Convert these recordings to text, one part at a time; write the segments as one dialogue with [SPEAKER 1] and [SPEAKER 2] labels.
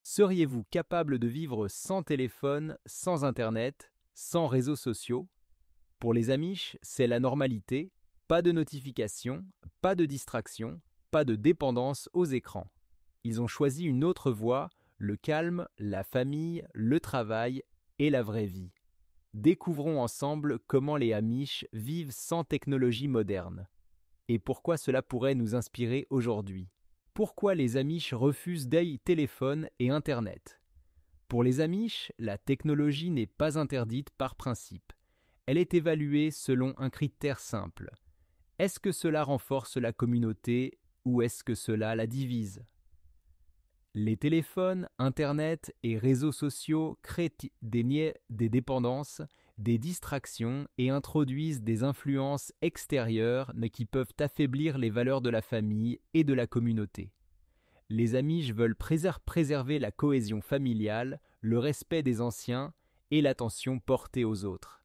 [SPEAKER 1] Seriez-vous capable de vivre sans téléphone, sans Internet, sans réseaux sociaux? Pour les Amish, c'est la normalité, pas de notifications, pas de distractions, pas de dépendance aux écrans. Ils ont choisi une autre voie, le calme, la famille, le travail et la vraie vie. Découvrons ensemble comment les Amish vivent sans technologie moderne et pourquoi cela pourrait nous inspirer aujourd'hui. Pourquoi les Amish refusent téléphone et Internet? Pour les Amish, la technologie n'est pas interdite par principe. Elle est évaluée selon un critère simple. Est-ce que cela renforce la communauté ou est-ce que cela la divise? Les téléphones, Internet et réseaux sociaux créent des dépendances, des distractions et introduisent des influences extérieures mais qui peuvent affaiblir les valeurs de la famille et de la communauté. Les Amish veulent préserver la cohésion familiale, le respect des anciens et l'attention portée aux autres.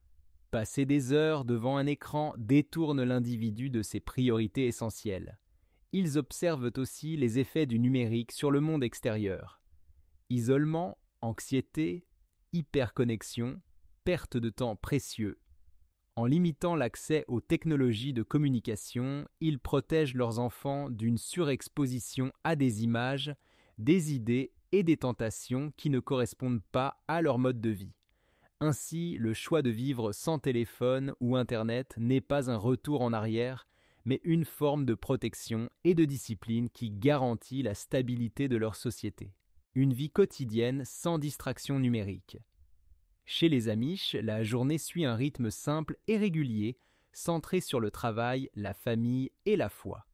[SPEAKER 1] Passer des heures devant un écran détourne l'individu de ses priorités essentielles. Ils observent aussi les effets du numérique sur le monde extérieur. Isolement, anxiété, hyperconnexion, perte de temps précieux. En limitant l'accès aux technologies de communication, ils protègent leurs enfants d'une surexposition à des images, des idées et des tentations qui ne correspondent pas à leur mode de vie. Ainsi, le choix de vivre sans téléphone ou Internet n'est pas un retour en arrière, mais une forme de protection et de discipline qui garantit la stabilité de leur société. Une vie quotidienne sans distraction numérique. Chez les Amish, la journée suit un rythme simple et régulier, centré sur le travail, la famille et la foi.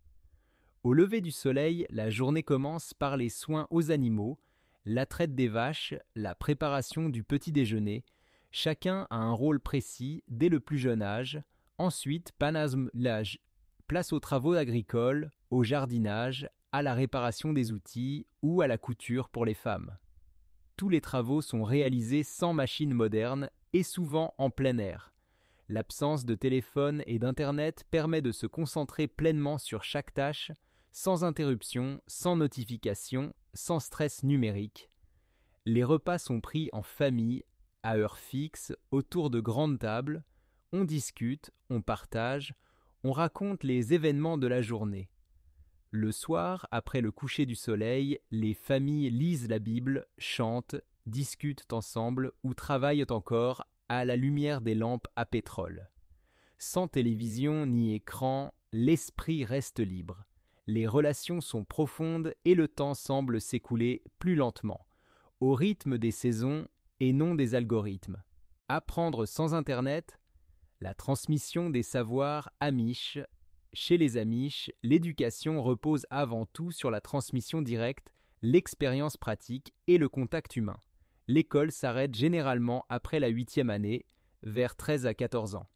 [SPEAKER 1] Au lever du soleil, la journée commence par les soins aux animaux, la traite des vaches, la préparation du petit déjeuner. Chacun a un rôle précis dès le plus jeune âge. Ensuite, place aux travaux agricoles, au jardinage, à la réparation des outils ou à la couture pour les femmes. Tous les travaux sont réalisés sans machines modernes et souvent en plein air. L'absence de téléphone et d'Internet permet de se concentrer pleinement sur chaque tâche, sans interruption, sans notification, sans stress numérique. Les repas sont pris en famille, à heure fixe, autour de grandes tables. On discute, on partage, on raconte les événements de la journée. Le soir, après le coucher du soleil, les familles lisent la Bible, chantent, discutent ensemble ou travaillent encore à la lumière des lampes à pétrole. Sans télévision ni écran, l'esprit reste libre. Les relations sont profondes et le temps semble s'écouler plus lentement, au rythme des saisons et non des algorithmes. Apprendre sans Internet, la transmission des savoirs Amish. Chez les Amish, l'éducation repose avant tout sur la transmission directe, l'expérience pratique et le contact humain. L'école s'arrête généralement après la 8e année, vers 13 à 14 ans.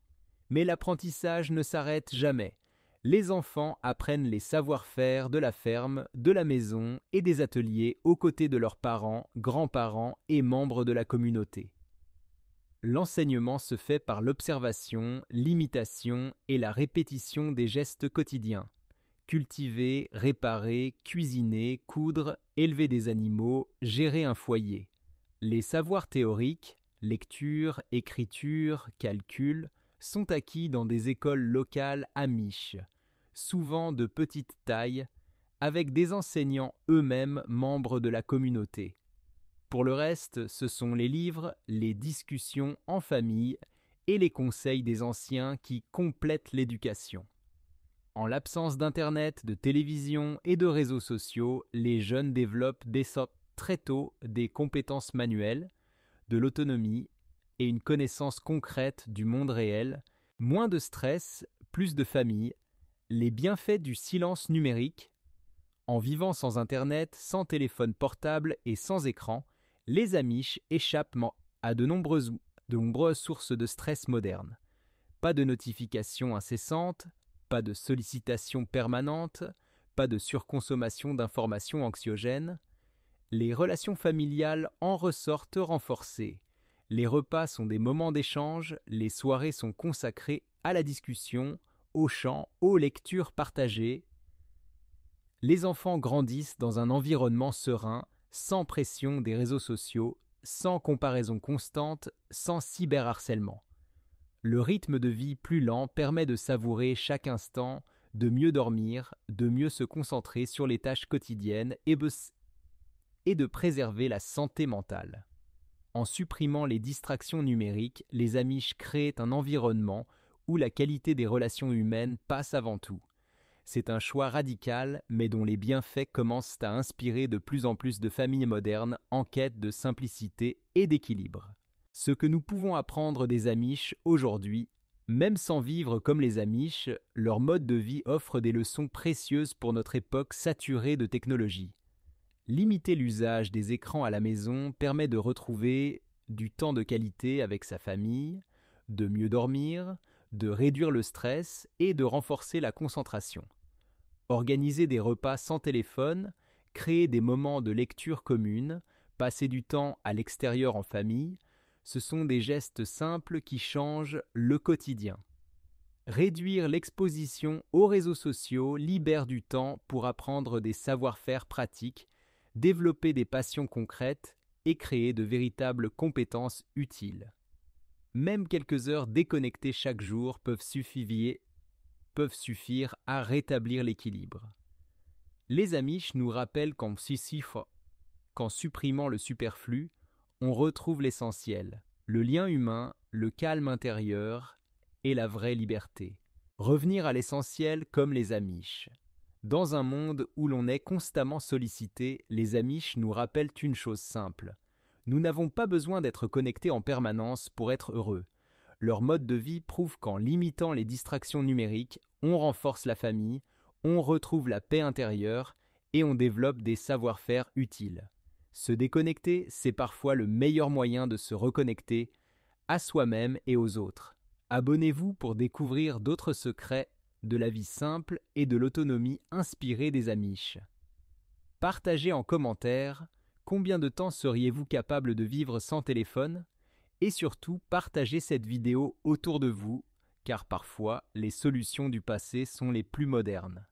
[SPEAKER 1] Mais l'apprentissage ne s'arrête jamais. Les enfants apprennent les savoir-faire de la ferme, de la maison et des ateliers aux côtés de leurs parents, grands-parents et membres de la communauté. L'enseignement se fait par l'observation, l'imitation et la répétition des gestes quotidiens. Cultiver, réparer, cuisiner, coudre, élever des animaux, gérer un foyer. Les savoirs théoriques, lecture, écriture, calcul, sont acquis dans des écoles locales Amish, souvent de petite taille, avec des enseignants eux-mêmes membres de la communauté. Pour le reste, ce sont les livres, les discussions en famille et les conseils des anciens qui complètent l'éducation. En l'absence d'Internet, de télévision et de réseaux sociaux, les jeunes développent très tôt des compétences manuelles, de l'autonomie et une connaissance concrète du monde réel, moins de stress, plus de famille, les bienfaits du silence numérique. En vivant sans Internet, sans téléphone portable et sans écran, les Amish échappent à de nombreuses sources de stress modernes. Pas de notifications incessantes, pas de sollicitations permanentes, pas de surconsommation d'informations anxiogènes. Les relations familiales en ressortent renforcées. Les repas sont des moments d'échange, les soirées sont consacrées à la discussion, au chant, aux lectures partagées. Les enfants grandissent dans un environnement serein, sans pression des réseaux sociaux, sans comparaison constante, sans cyberharcèlement. Le rythme de vie plus lent permet de savourer chaque instant, de mieux dormir, de mieux se concentrer sur les tâches quotidiennes et de préserver la santé mentale. En supprimant les distractions numériques, les Amish créent un environnement où la qualité des relations humaines passe avant tout. C'est un choix radical, mais dont les bienfaits commencent à inspirer de plus en plus de familles modernes en quête de simplicité et d'équilibre. Ce que nous pouvons apprendre des Amish aujourd'hui, même sans vivre comme les Amish, leur mode de vie offre des leçons précieuses pour notre époque saturée de technologie. Limiter l'usage des écrans à la maison permet de retrouver du temps de qualité avec sa famille, de mieux dormir, de réduire le stress et de renforcer la concentration. Organiser des repas sans téléphone, créer des moments de lecture commune, passer du temps à l'extérieur en famille, ce sont des gestes simples qui changent le quotidien. Réduire l'exposition aux réseaux sociaux libère du temps pour apprendre des savoir-faire pratiques, développer des passions concrètes et créer de véritables compétences utiles. Même quelques heures déconnectées chaque jour peuvent suffire à rétablir l'équilibre. Les Amish nous rappellent qu'en supprimant le superflu, on retrouve l'essentiel, le lien humain, le calme intérieur et la vraie liberté. Revenir à l'essentiel comme les Amish. Dans un monde où l'on est constamment sollicité, les Amish nous rappellent une chose simple. Nous n'avons pas besoin d'être connectés en permanence pour être heureux. Leur mode de vie prouve qu'en limitant les distractions numériques, on renforce la famille, on retrouve la paix intérieure et on développe des savoir-faire utiles. Se déconnecter, c'est parfois le meilleur moyen de se reconnecter à soi-même et aux autres. Abonnez-vous pour découvrir d'autres secrets de la vie simple et de l'autonomie inspirée des Amish. Partagez en commentaire combien de temps seriez-vous capable de vivre sans téléphone et surtout partagez cette vidéo autour de vous car parfois les solutions du passé sont les plus modernes.